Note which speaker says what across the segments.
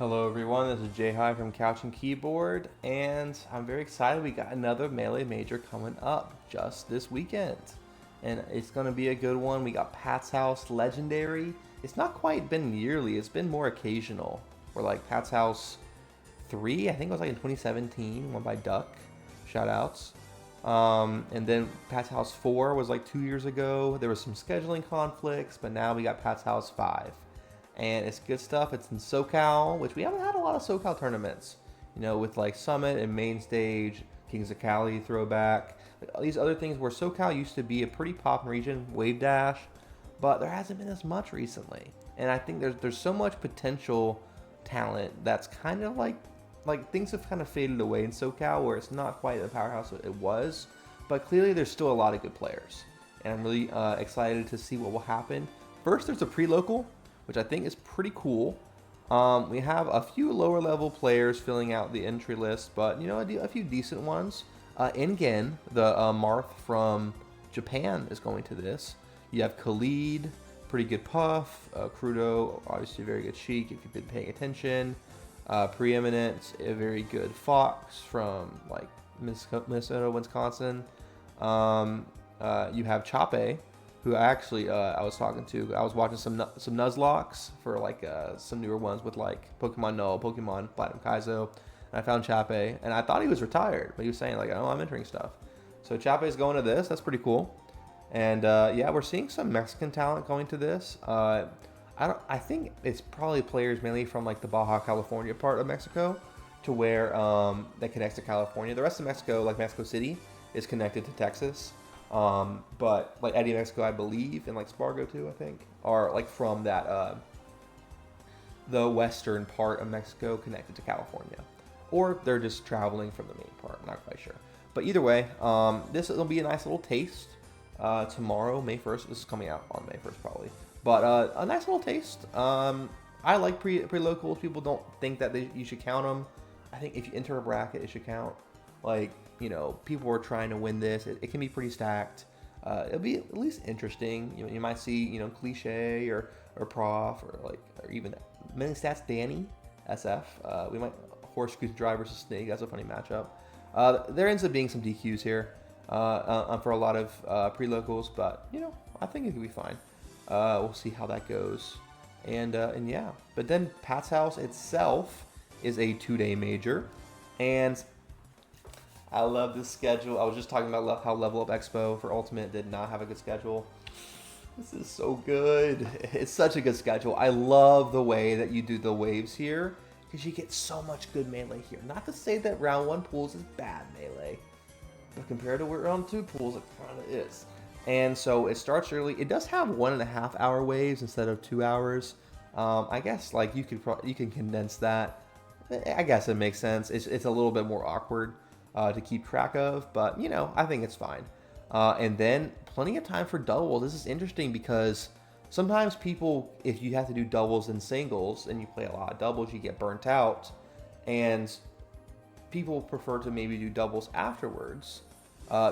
Speaker 1: Hello everyone, this is Jay High from Couch and Keyboard, and I'm very excited. We got another Melee Major coming up just this weekend, and it's going to be a good one. We got Pat's House Legendary. It's not quite been yearly, it's been more occasional. We're like Pat's House 3, I think it was like in 2017, won by Duck, shout outs. And then Pat's House 4 was like 2 years ago. There was some scheduling conflicts, but now we got Pat's House 5 and it's good stuff. It's in SoCal, which we haven't had a lot of SoCal tournaments, with like Summit and Main Stage, Kings of Cali throwback, these other things where SoCal used to be a pretty pop region, Wave Dash, but there hasn't been as much recently. And I think there's so much potential talent that's kind of like things have kind of faded away in SoCal where it's not quite the powerhouse it was, but clearly there's still a lot of good players, and I'm really excited to see what will happen. First, there's a pre-local, which I think is pretty cool. We have a few lower level players filling out the entry list, but a few decent ones. Ingen, the Marth from Japan, is going to this. You have Khalid, pretty good Puff. Crudo, obviously a very good Sheik if you've been paying attention. Preeminent, a very good Fox from like Minnesota, Wisconsin. You have Chape, who actually I was talking to. I was watching some Nuzlocke for like some newer ones with like Pokemon Null, Pokemon Platinum Kaizo, and I found Chape, and I thought he was retired, but he was saying like, oh, I'm entering stuff. So Chape is going to this. That's pretty cool. And yeah, we're seeing some Mexican talent going to this. I think it's probably players mainly from like the Baja California part of Mexico, to where that connects to California. The rest of Mexico, like Mexico City, is connected to Texas. But like Eddie Mexico, I believe, and like Spargo too, I think, are like from that the western part of Mexico connected to California, or they're just traveling from the main part. I'm not quite sure, but either way, this will be a nice little taste tomorrow, May 1st. This is coming out on May 1st probably, but a nice little taste. I like pre-locals. People don't think that you should count them. I think if you enter a bracket, it should count. Like, people are trying to win this. It can be pretty stacked. It'll be at least interesting. You might see, Cliche or Prof or even many stats Danny SF. We might Horse Goose Drive versus Snake. That's a funny matchup. There ends up being some DQs here for a lot of pre-locals, but I think it could be fine. We'll see how that goes. And yeah, but then Pat's House itself is a 2-day major, and I love this schedule. I was just talking about how Level Up Expo for Ultimate did not have a good schedule. This is so good. It's such a good schedule. I love the way that you do the waves here, because you get so much good melee here. Not to say that round 1 pools is bad melee, but compared to round 2 pools, it kind of is. And so it starts early. It does have 1.5 hour waves instead of 2 hours. I guess like you can condense that. I guess it makes sense. It's a little bit more awkward to keep track of, but I think it's fine. And then plenty of time for doubles. This is interesting because sometimes people, if you have to do doubles and singles and you play a lot of doubles, you get burnt out, and people prefer to maybe do doubles afterwards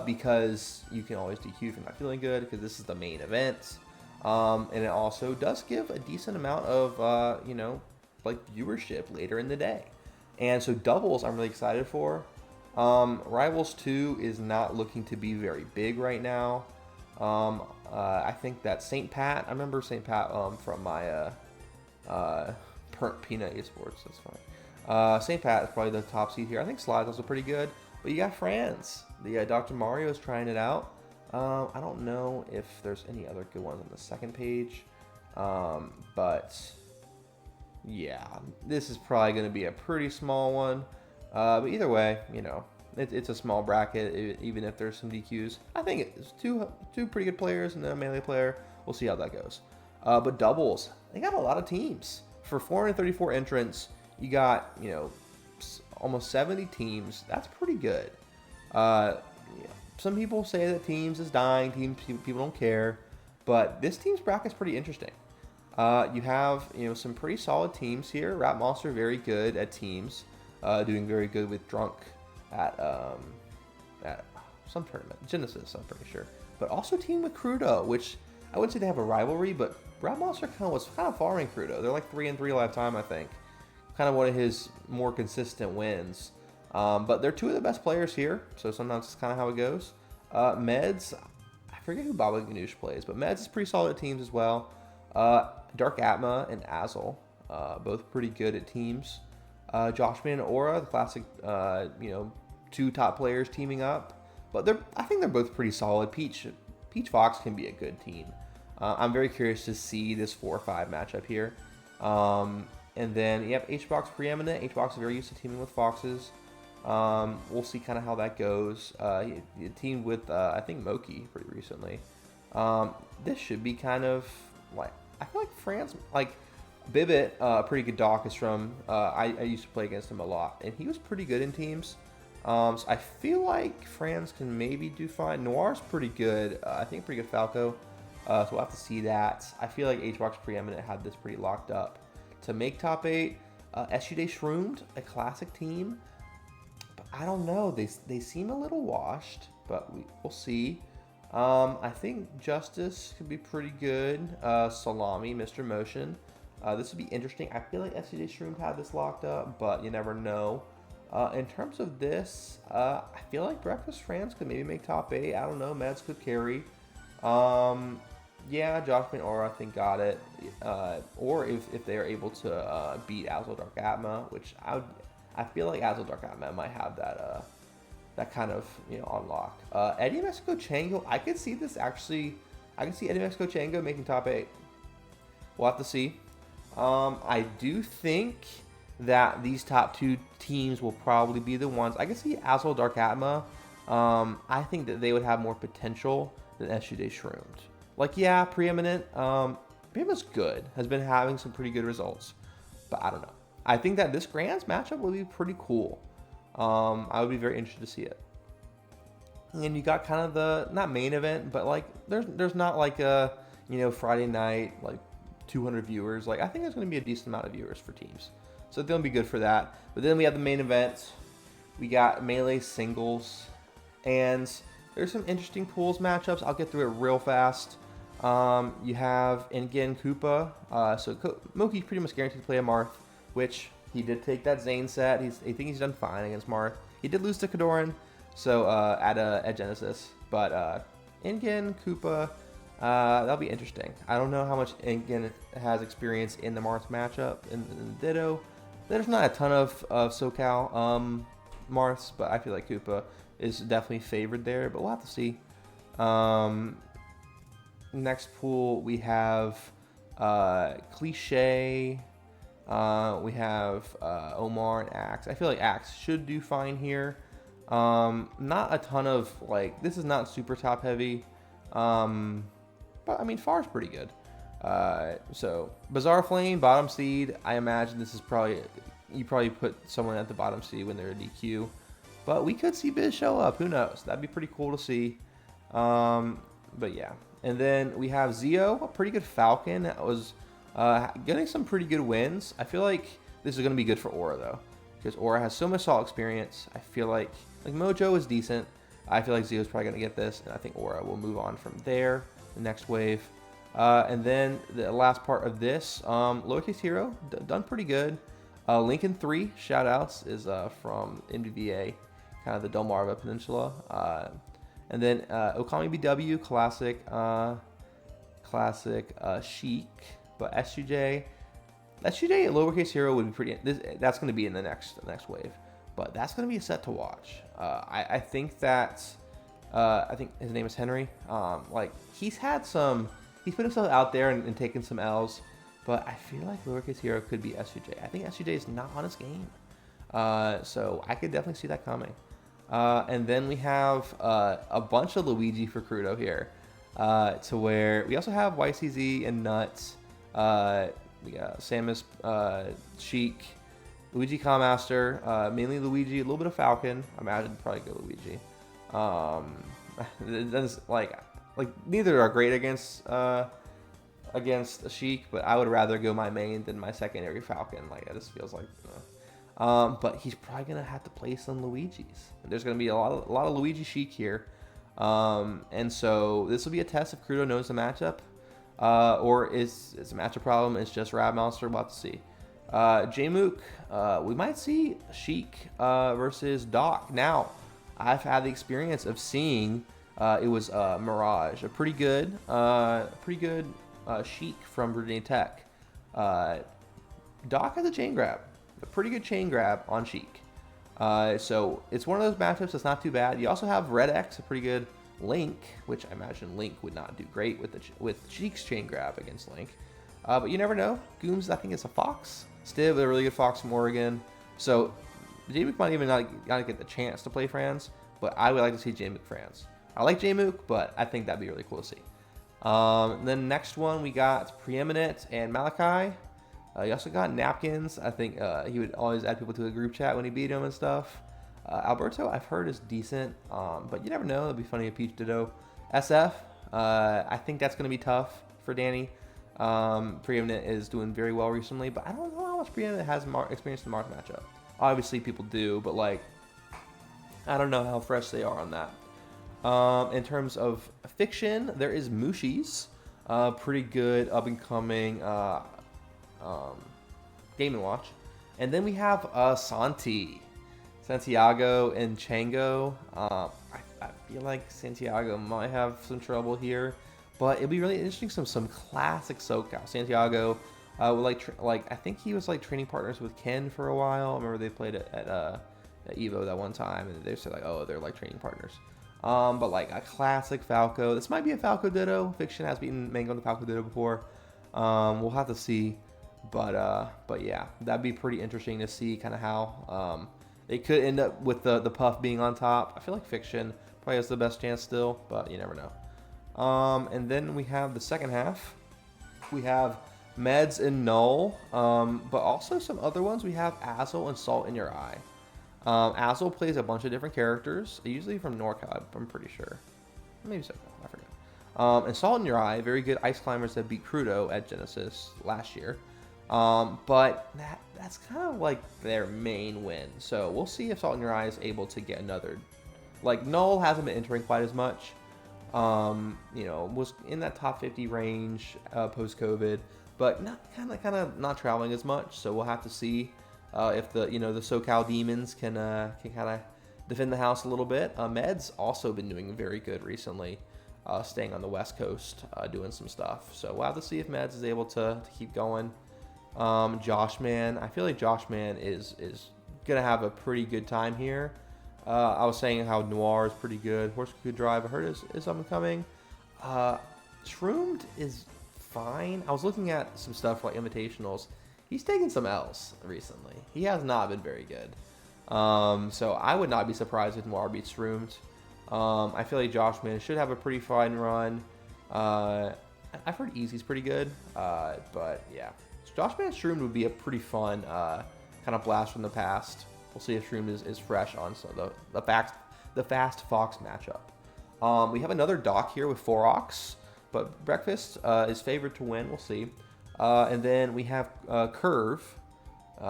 Speaker 1: because you can always DQ if you're not feeling good, because this is the main event. And it also does give a decent amount of like viewership later in the day. And so doubles I'm really excited for. Rivals 2 is not looking to be very big right now. I think that St. Pat, I remember St. Pat from my Peanut Esports, that's fine. St. Pat is probably the top seed here. I think Slide's also pretty good, but you got France. The Dr. Mario is trying it out. I don't know if there's any other good ones on the second page, but yeah, this is probably going to be a pretty small one. But either way, it's a small bracket, even if there's some DQs. I think it's two pretty good players and then a melee player. We'll see how that goes. But doubles, they got a lot of teams. For 434 entrants, you got, almost 70 teams. That's pretty good. Some people say that teams is dying, people don't care, but this team's bracket's pretty interesting. You have, some pretty solid teams here. Rap Monster, very good at teams. Doing very good with Drunk at some tournament. Genesis, I'm pretty sure. But also team with Crudo, which I wouldn't say they have a rivalry, but Rap Monster was kind of following Crudo. They're like 3-3 lifetime, I think. kind of one of his more consistent wins. But they're two of the best players here, so sometimes it's kind of how it goes. Meds, I forget who Baba Ganoush plays, but Meds is pretty solid at teams as well. Dark Atma and Azel, both pretty good at teams. Joshman and Aura, the classic, two top players teaming up. But I think they're both pretty solid. Peach Fox can be a good team. I'm very curious to see this 4-5 matchup here. And then you have HBox Preeminent. HBox is very used to teaming with Foxes. We'll see kind of how that goes. He teamed with, I think, Moki pretty recently. This should be kind of like, I feel like France, like Bibit, a pretty good doc is from, I used to play against him a lot, and he was pretty good in teams. So I feel like France can maybe do fine. Noir's pretty good. I think pretty good Falco. So we'll have to see that. I feel like HBox Preeminent had this pretty locked up to make top 8. SUD Shroomed, a classic team. But I don't know. They seem a little washed, but we'll see. I think Justice could be pretty good. Salami, Mr. Motion. This would be interesting. I feel like SUD Shroomed had this locked up, but you never know. In terms of this, I feel like Breakfast France could maybe make top 8. I don't know. Meds could carry. Yeah, Joshman Aura, I think, got it. Or if they are able to beat Azel Dark Atma, which I feel like Azel Dark Atma might have that kind of unlock. Eddie Mexico Chango, I could see this actually. I can see Eddie Mexico Chango making top 8. We'll have to see. I do think that these top 2 teams will probably be the ones. I can see Azel Dark Atma. I think that they would have more potential than SUD Shroomed. Like, yeah, Preeminent. Preeminent's good. Has been having some pretty good results. But I don't know. I think that this Grands matchup will be pretty cool. I would be very interested to see it. And you got kind of the, not main event, but like there's not like a, Friday night, like 200 viewers. Like, I think there's going to be a decent amount of viewers for teams. So it's going to be good for that. But then we have the main event. We got Melee singles. And there's some interesting pools matchups. I'll get through it real fast. You have Ingen Koopa. So Moki's pretty much guaranteed to play a Marth, which he did take that Zane set. I think he's done fine against Marth. He did lose to Kadoran, so at Genesis. But Ingen Koopa, that'll be interesting. I don't know how much Ingen has experience in the Marth matchup in Ditto. There's not a ton of SoCal Marths, but I feel like Koopa is definitely favored there, but we'll have to see. Next pool, we have Cliche. We have Omar and Axe. I feel like Axe should do fine here. Not a ton of, like, this is not super top heavy. But, I mean, Far's pretty good. So, Bizarre Flame, bottom seed. I imagine this is you probably put someone at the bottom seed when they're a DQ. But we could see Biz show up. Who knows? That'd be pretty cool to see. But, yeah. And then we have Zio, a pretty good Falcon that was getting some pretty good wins. I feel like this is going to be good for Aura, though, because Aura has so much salt experience. I feel like Mojo is decent. I feel like Zio's probably going to get this, and I think Aura will move on from there, the next wave. And then the last part of this, Lowercase Hero, done pretty good. Lincoln 3, shout-outs, is from MDVA, kind of the Delmarva Peninsula. And then Okami BW, classic Chic. But SUJ Lowercase Hero would be pretty. That's going to be in the next wave, but that's going to be a set to watch. I think that I think his name is Henry. Like, he's put himself out there and taken some L's, but I feel like Lowercase Hero could be SUJ. I think SUJ is not on his game, so I could definitely see that coming. And then we have a bunch of Luigi for Crudo here, to where we also have YCZ and Nuts. We got Samus, Sheik, Luigi Commaster, mainly Luigi, a little bit of Falcon. I imagine probably go Luigi. Like neither are great against Sheik, but I would rather go my main than my secondary Falcon. Like, it just feels like. But he's probably gonna have to play some Luigis. There's gonna be a lot of Luigi Sheik here, and so this will be a test if Crudo knows the matchup. Or is a matchup problem? It's just Rab Monster. We'll have to see. Jmook, we might see Sheik versus Doc. Now, I've had the experience of seeing it was Mirage, a pretty good Sheik from Virginia Tech. Doc has a chain grab, a pretty good chain grab on Sheik. So it's one of those matchups that's not too bad. You also have Red X, a pretty good Link, which I imagine Link would not do great with Sheik's chain grab against Link. But you never know. Gooms, I think it's a Fox. Stiv, a really good Fox from Oregon. So Jmook might even not get the chance to play Franz, but I would like to see Jmook Franz. I like Jmook, but I think that'd be really cool to see. Then next one, we got Preeminent and Malachi. You also got Napkins. I think he would always add people to the group chat when he beat him and stuff. Alberto, I've heard, is decent, but you never know. It'd be funny if Peach Ditto. SF, I think that's going to be tough for Danny. Preeminent is doing very well recently, but I don't know how much Preeminent has experience in the Marth matchup. Obviously, people do, but like, I don't know how fresh they are on that. In terms of fiction, there is Mushi's, pretty good up and coming Game & Watch, and then we have Santiago and Chango. I feel like Santiago might have some trouble here, but it'd be really interesting. Some classic SoCal. Santiago, I think he was like training partners with Ken for a while. I remember they played at Evo that one time, and they said like, oh, they're like training partners. But like a classic Falco. This might be a Falco Ditto. Fiction has beaten Mango in the Falco Ditto before. We'll have to see. But yeah, that'd be pretty interesting to see kind of how it could end up with the Puff being on top. I feel like Fiction probably has the best chance still, but you never know. And then we have the second half. We have Meds and Null, but also some other ones. We have Azel and Salt in Your Eye. Azel plays a bunch of different characters, usually from NorCal, I'm pretty sure. Maybe SoCal, I forget. And Salt in Your Eye, very good ice climbers that beat Crudo at Genesis last year. But that's kind of like their main win. So we'll see if Salt in Your Eye is able to get another. Like, Null hasn't been entering quite as much. Was in that top 50 range post-COVID, but kind of not traveling as much. So we'll have to see if the SoCal Demons can kind of defend the house a little bit. Med's also been doing very good recently, staying on the West Coast, doing some stuff. So we'll have to see if Meds is able to keep going. Joshman, I feel like Joshman is gonna have a pretty good time here. I was saying how Noir is pretty good. Horse Could Drive, I heard is up and coming. Shroomed is fine. I was looking at some stuff like Invitationals. He's taken some L's recently. He has not been very good. So I would not be surprised if Noir beats Shroomed. I feel like Joshman should have a pretty fine run. I've heard Easy's pretty good, but yeah. Joshman and Shroomed would be a pretty fun kind of blast from the past. We'll see if Shroomed is fresh on the fast Fox matchup. We have another Doc here with Forox, but Breakfast is favored to win. We'll see. And then we have Curve. We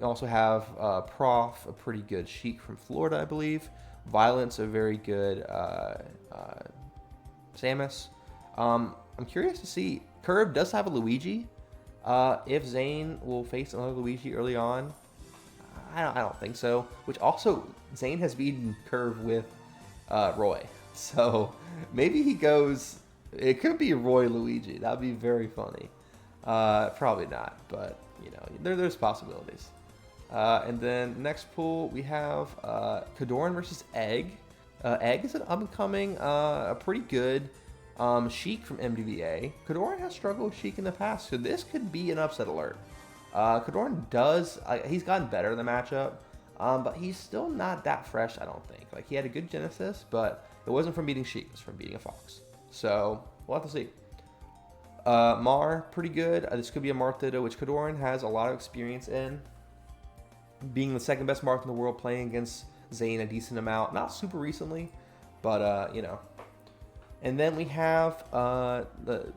Speaker 1: also have Prof, a pretty good Sheik from Florida, I believe. Violence, a very good Samus. I'm curious to see. Curve does have a Luigi. If Zane will face another Luigi early on, I don't think so. Which also, Zane has beaten Curve with Roy. So maybe he goes, it could be Roy Luigi. That would be very funny. Probably not, but there's possibilities. And then next pool, we have Kadoran versus Egg. Egg is an up-and-coming, a pretty good Sheik from MDVA. Kadoran has struggled with Sheik in the past, so this could be an upset alert. Kadoran he's gotten better in the matchup, but he's still not that fresh, I don't think. Like, he had a good Genesis, but it wasn't from beating Sheik, it was from beating a Fox. So, we'll have to see. Mar, pretty good. This could be a Marth Ditto, which Kadoran has a lot of experience in. Being the second best Marth in the world, playing against Zane a decent amount. Not super recently, but, And then we have the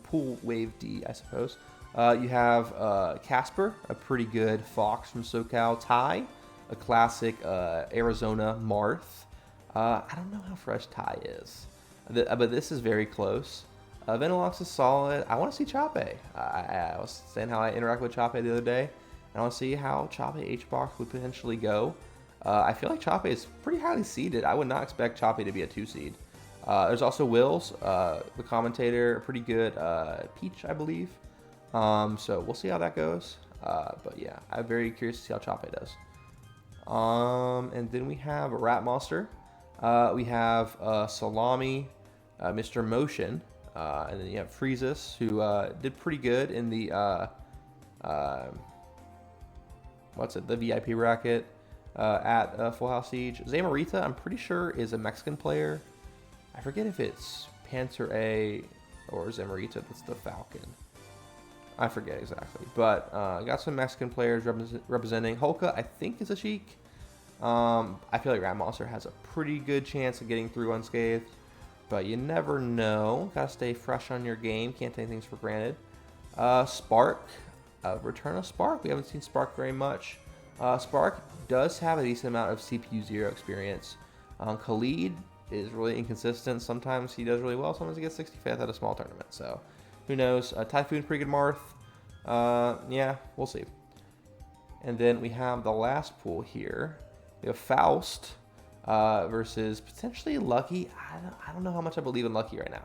Speaker 1: pool Wave D, I suppose. You have Casper, a pretty good Fox from SoCal. Ty, a classic Arizona Marth. I don't know how fresh Ty is, but this is very close. Venilox is solid. I want to see Chape. I was saying how I interact with Chape the other day. And I want to see how Chape H-Box would potentially go. I feel like Chape is pretty highly seeded. I would not expect Chape to be a 2 seed. There's also Wills, the commentator, pretty good. Peach, I believe. So we'll see how that goes. But yeah, I'm very curious to see how Chape does. And then we have a Rat Monster. We have Salami, Mr. Motion, and then you have Freezus, who did pretty good in the the VIP bracket at Full House Siege. Zamarita, I'm pretty sure, is a Mexican player. I forget if it's Panther A or Zamarita that's the Falcon. I forget exactly, but got some Mexican players representing. Holka, I think, is a Sheik. I feel like Rat Monster has a pretty good chance of getting through unscathed, but you never know. Gotta stay fresh on your game. Can't take things for granted. Spark, return of Spark. We haven't seen Spark very much. Spark does have a decent amount of CPU 0 experience. Khalid is really inconsistent. Sometimes he does really well. Sometimes he gets 65th at a small tournament. So who knows? Typhoon, pretty good Marth. Yeah, we'll see. And then we have the last pool here. We have Faust versus potentially Lucky. I don't know how much I believe in Lucky right now.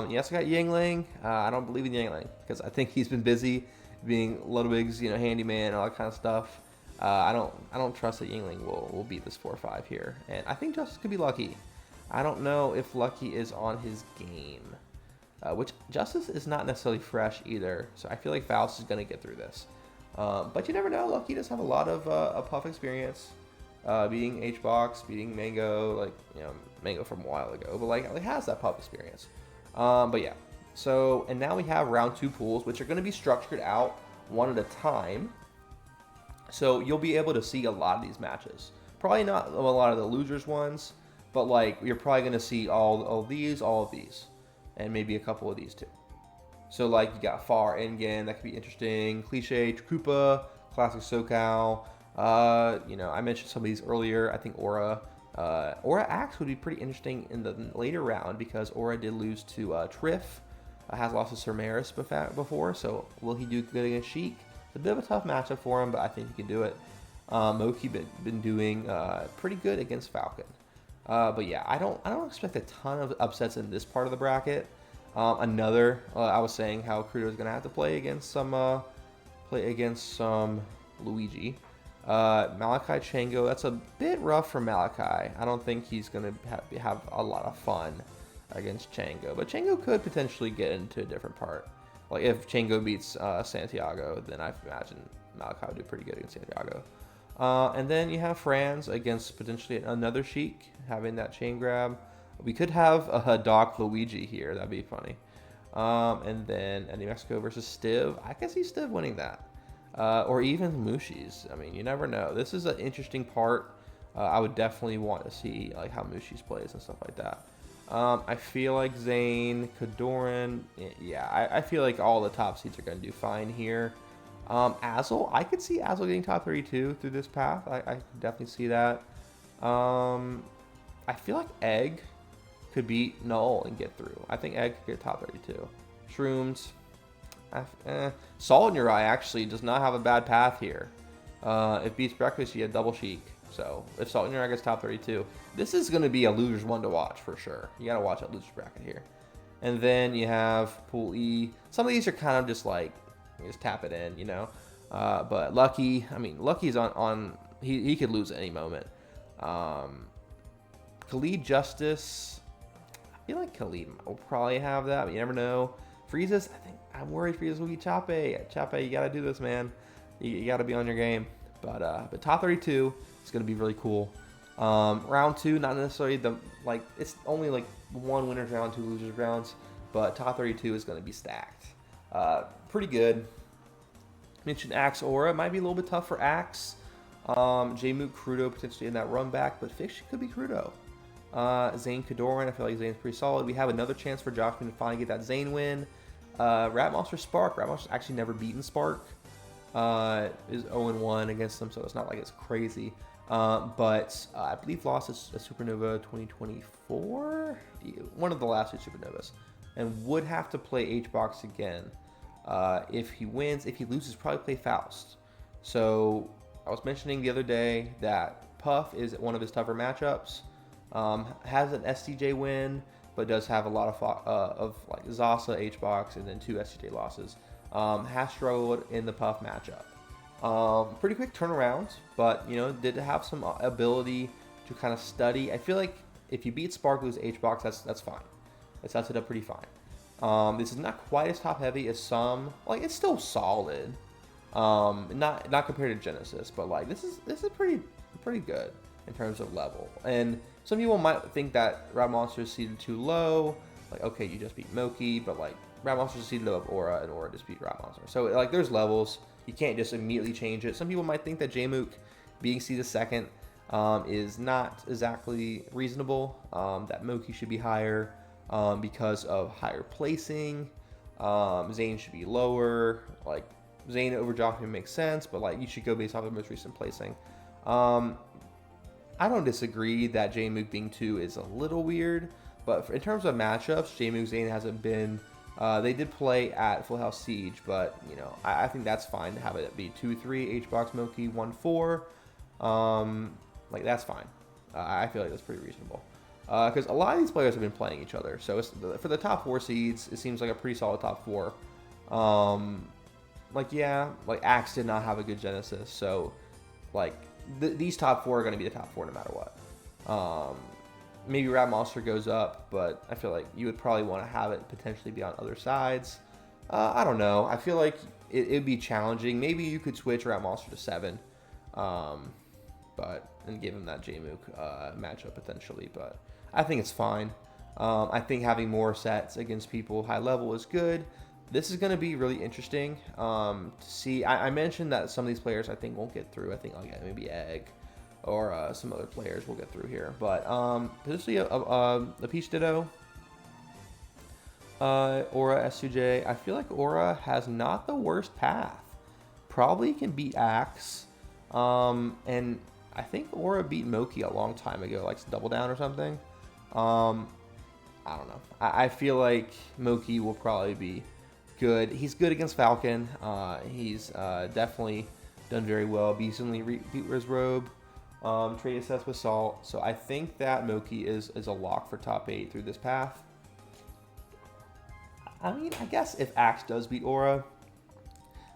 Speaker 1: Yes, I got Yingling. I don't believe in Yingling because I think he's been busy being Ludwig's, handyman and all that kind of stuff. I don't trust that Yingling will beat this 4-5 here, and I think Justice could be Lucky. I don't know if Lucky is on his game, which Justice is not necessarily fresh either. So I feel like Faust is going to get through this. But you never know. Lucky does have a lot of Puff experience, beating H-Box, beating Mango, Mango from a while ago, but has that Puff experience. But yeah. So, and now we have round 2 pools, which are going to be structured out one at a time. So you'll be able to see a lot of these matches. Probably not a lot of the losers ones, but you're probably going to see all of these, and maybe a couple of these too. So you got Far Engen, that could be interesting. Cliche, Koopa, Classic SoCal. I mentioned some of these earlier. I think Aura Axe would be pretty interesting in the later round because Aura did lose to Triff. Has lost to Surmaris before, so will he do good against Sheik? It's a bit of a tough matchup for him, but I think he can do it. Moki been doing pretty good against Falcon. But yeah, I don't expect a ton of upsets in this part of the bracket. I was saying how Crudo is going to have to play against some Luigi. Malachi Chango, that's a bit rough for Malachi. I don't think he's going to have a lot of fun against Chango, but Chango could potentially get into a different part. If Chango beats Santiago, then I imagine Malachi would do pretty good against Santiago. And then you have Franz against potentially another Sheik, having that chain grab. We could have a Doc Luigi here. That'd be funny. And then New Mexico versus Stiv. I can see Stiv winning that. Or even Mushi's. I mean, you never know. This is an interesting part. I would definitely want to see how Mushi's plays and stuff like that. I feel like Zane, Kadoran, yeah, I feel like all the top seeds are going to do fine here. Azel, I could see Azel getting top 32 through this path. I could definitely see that. I feel like Egg could beat Null and get through. I think Egg could get top 32. Shrooms, Salt in Your Eye actually does not have a bad path here. If beats Breakfast, you get double Sheik. So if Salt in Your Eye gets top 32, this is going to be a loser's one to watch for sure. You got to watch that loser's bracket here. And then you have Pool E. Some of these are kind of just just tap it in, But Lucky, Lucky's on he could lose at any moment. Khalid Justice, I feel like Khalid will probably have that, but you never know. Freezus, I'm worried Freezus will be Chape. Chape, you got to do this, man. You got to be on your game. But top 32 is going to be really cool. Round 2, not necessarily it's only one winner's round, 2 losers rounds, but top 32 is going to be stacked. Pretty good. Mentioned Axe Aura, might be a little bit tough for Axe. Jmook Crudo potentially in that run back, but Fish could be Crudo. Zane Kadoran, I feel like Zane's pretty solid. We have another chance for Joshman to finally get that Zane win. Rat Monster Spark. Rat Monster's actually never beaten Spark. Is 0-1 against them, so it's not like it's crazy. But I believe lost a Supernova 2024. One of the last 2 Supernovas. and would have to play HBox again. If he wins, if he loses, probably play Faust. So I was mentioning the other day that Puff is one of his tougher matchups. Has an SCJ win, but does have a lot of like Zasa, HBox, and then 2 SCJ losses. Has struggled in the Puff matchup. Pretty quick turnaround, but did have some ability to kind of study. I feel like if you beat Sparklu's HBox, that's fine. It sets it up pretty fine. This is not quite as top heavy as some. Like, it's still solid. Not compared to Genesis, but like this is pretty good in terms of level. And some people might think that Rap Monster is seeded too low. Like, okay, you just beat Moki, but like Rap Monster is seeded above Aura, and Aura just beat Rap Monster. So like there's levels. You can't just immediately change it. Some people might think that Jmook being seeded second is not exactly reasonable. That Moki should be higher because of higher placing. Zane should be lower. Like Zane over Joshua makes sense, but like you should go based off of most recent placing. I don't disagree that Jmook being 2 is a little weird, but in terms of matchups, Jmook Zane hasn't been. They did play at Full House Siege, but I think that's fine to have it be 2-3 HBox Moki 1-4. Like that's fine. I feel like that's pretty reasonable because a lot of these players have been playing each other. So for the top 4 seeds, it seems like a pretty solid top 4. Like Axe did not have a good Genesis, so like these top 4 are going to be the top 4 no matter what. Maybe Rap Monster goes up, but I feel like you would probably want to have it potentially be on other sides. I don't know. I feel like it'd be challenging. Maybe you could switch Rap Monster to 7, and give him that Jmook matchup potentially. But I think it's fine. I think having more sets against people high level is good. This is going to be really interesting to see. I mentioned that some of these players I think won't get through. I think like maybe Egg or some other players will get through here. But potentially a Peach Ditto, Aura S2J. I feel like Aura has not the worst path. Probably can beat Axe. And I think Aura beat Moki a long time ago, like Double Down or something. I don't know. I feel like Moki will probably be good. He's good against Falcon. He's definitely done very well. Recently beat Riz Robe. Trade assess with Salt. So I think that Moki is a lock for top 8 through this path. I mean, I guess if Axe does beat Aura,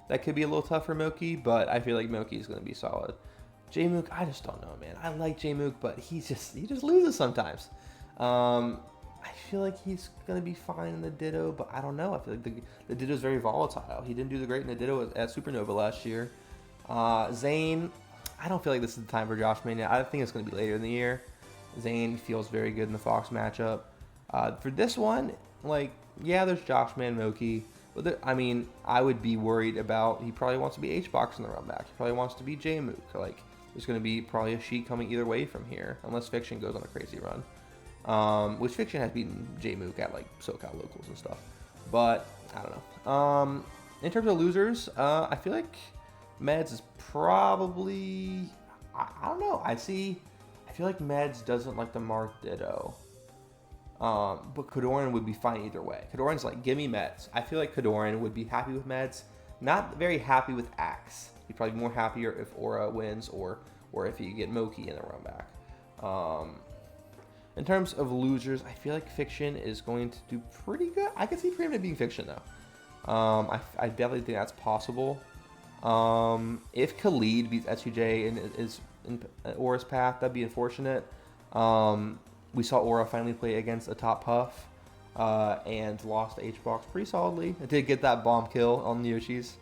Speaker 1: that could be a little tough for Moki, but I feel like Moki is going to be solid. Jmook, I just don't know, man. I like Jmook, but he just loses sometimes. I feel like he's going to be fine in the Ditto, but I don't know. I feel like the Ditto is very volatile. He didn't do the great in the Ditto at Supernova last year. Zane, I don't feel like this is the time for Josh Mania. I think it's going to be later in the year. Zane feels very good in the Fox matchup. For this one, like, yeah, there's Josh Man Moki. But I would be worried about, he probably wants to be HBox in the run back. He probably wants to be Jmook. Like, there's going to be probably a Sheik coming either way from here, unless Fiction goes on a crazy run. Which Fiction has beaten Jmook at, like, SoCal locals and stuff. But, I don't know. In terms of losers, I feel like Meds is probably, I don't know. I feel like Meds doesn't like the Marth Ditto. But Kadoran would be fine either way. Kadoran's like, give me Meds. I feel like Kadoran would be happy with Meds. Not very happy with Axe. He'd probably be more happier if Aura wins or if you get Moki in the run back. In terms of losers, I feel like Fiction is going to do pretty good. I can see Freeman being Fiction though. I definitely think that's possible. If Khalid beats SUJ and is in Aura's path, that'd be unfortunate. We saw Aura finally play against a top Puff and lost to HBox pretty solidly. It did get that bomb kill on the Yoshis,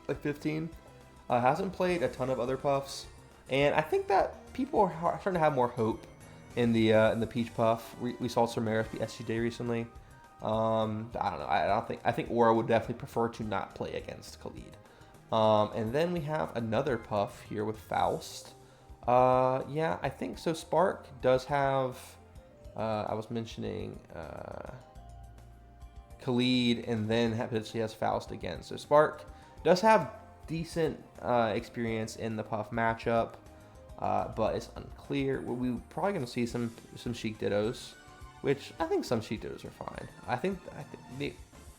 Speaker 1: like 15. Hasn't played a ton of other Puffs, and I think that people are starting to have more hope in the Peach Puff. We saw Samaris beat SUJ recently. I don't know. I think Aura would definitely prefer to not play against Khalid. And then we have another Puff here with Faust. Yeah, I think so. Spark does have. I was mentioning Khalid, and then potentially has Faust again. So Spark does have decent experience in the Puff matchup, but it's unclear. We're probably going to see some Sheik Dittos. which I think some Cheetos are fine. I think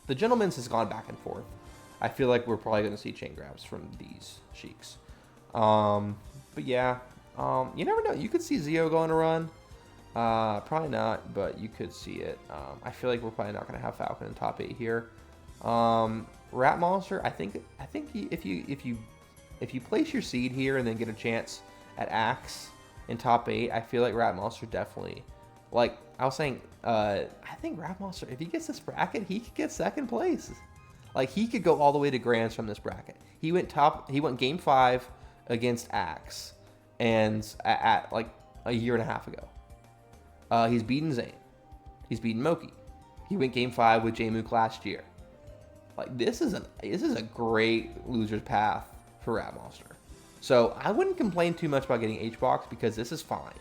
Speaker 1: the Gentleman's has gone back and forth. I feel like we're probably going to see chain grabs from these Sheiks. But yeah, you never know. You could see Zio going to run. Probably not, but you could see it. I feel like we're probably not going to have Falcon in top 8 here. Rat Monster, I think if you place your seed here and then get a chance at Axe in top 8, I feel like Rat Monster definitely, like I was saying, I think Rat Monster, if he gets this bracket, he could get second place. Like he could go all the way to Grands from this bracket. He went game 5 against Axe, and at like a year and a half ago. He's beaten Zane. He's beaten Moki. He went game 5 with J-Mook last year. Like this is a great loser's path for Rat Monster. So I wouldn't complain too much about getting H-Box because this is fine.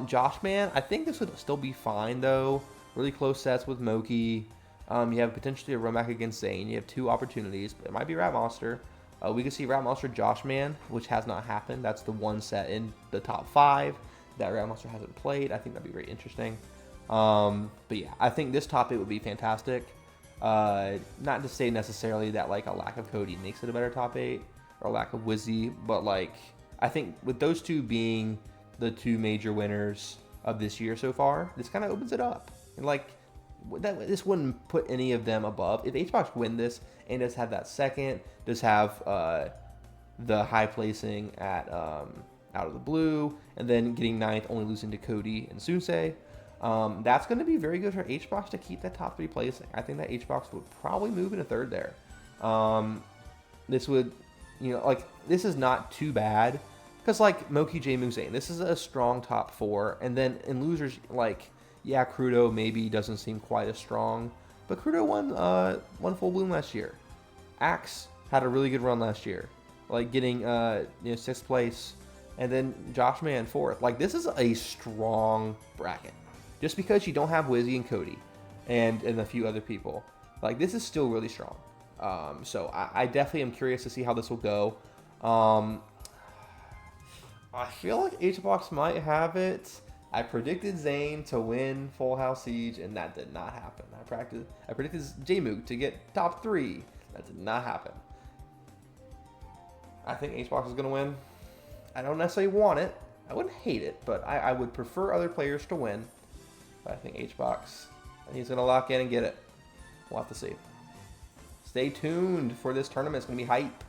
Speaker 1: Josh Man, I think this would still be fine though. Really close sets with Moki. You have potentially a run back against Zane. You have 2 opportunities, but it might be Rat Monster. We could see Rat Monster Josh Man, which has not happened. That's the one set in the top 5 that Rat Monster hasn't played. I think that'd be very interesting. But yeah, I think this top 8 would be fantastic. Not to say necessarily that like a lack of Cody makes it a better top 8 or a lack of Wizzy, but like I think with those 2 being the 2 major winners of this year so far, this kind of opens it up. And like this wouldn't put any of them above. If HBox win this and does have that second, does have the high placing at out of the blue, and then getting 9th, only losing to Cody and Sunsei. That's going to be very good for HBox to keep that top 3 placing. I think that HBox would probably move into 3rd there. This would, like, this is not too bad. Because, like, Moki, J-Mook, Zane, this is a strong top 4. And then in losers, like, yeah, Crudo maybe doesn't seem quite as strong. But Crudo won full bloom last year. Axe had a really good run last year. Like, getting 6th place. And then Josh Man 4th. Like, this is a strong bracket. Just because you don't have Wizzy and Cody and a few other people. Like, this is still really strong. So I definitely am curious to see how this will go. I feel like HBox might have it. I predicted Zane to win Full House Siege, and that did not happen. I predicted J-Mook to get top 3. That did not happen. I think HBox is going to win. I don't necessarily want it. I wouldn't hate it, but I would prefer other players to win. But I think HBox, he's going to lock in and get it. We'll have to see. Stay tuned for this tournament. It's going to be hype.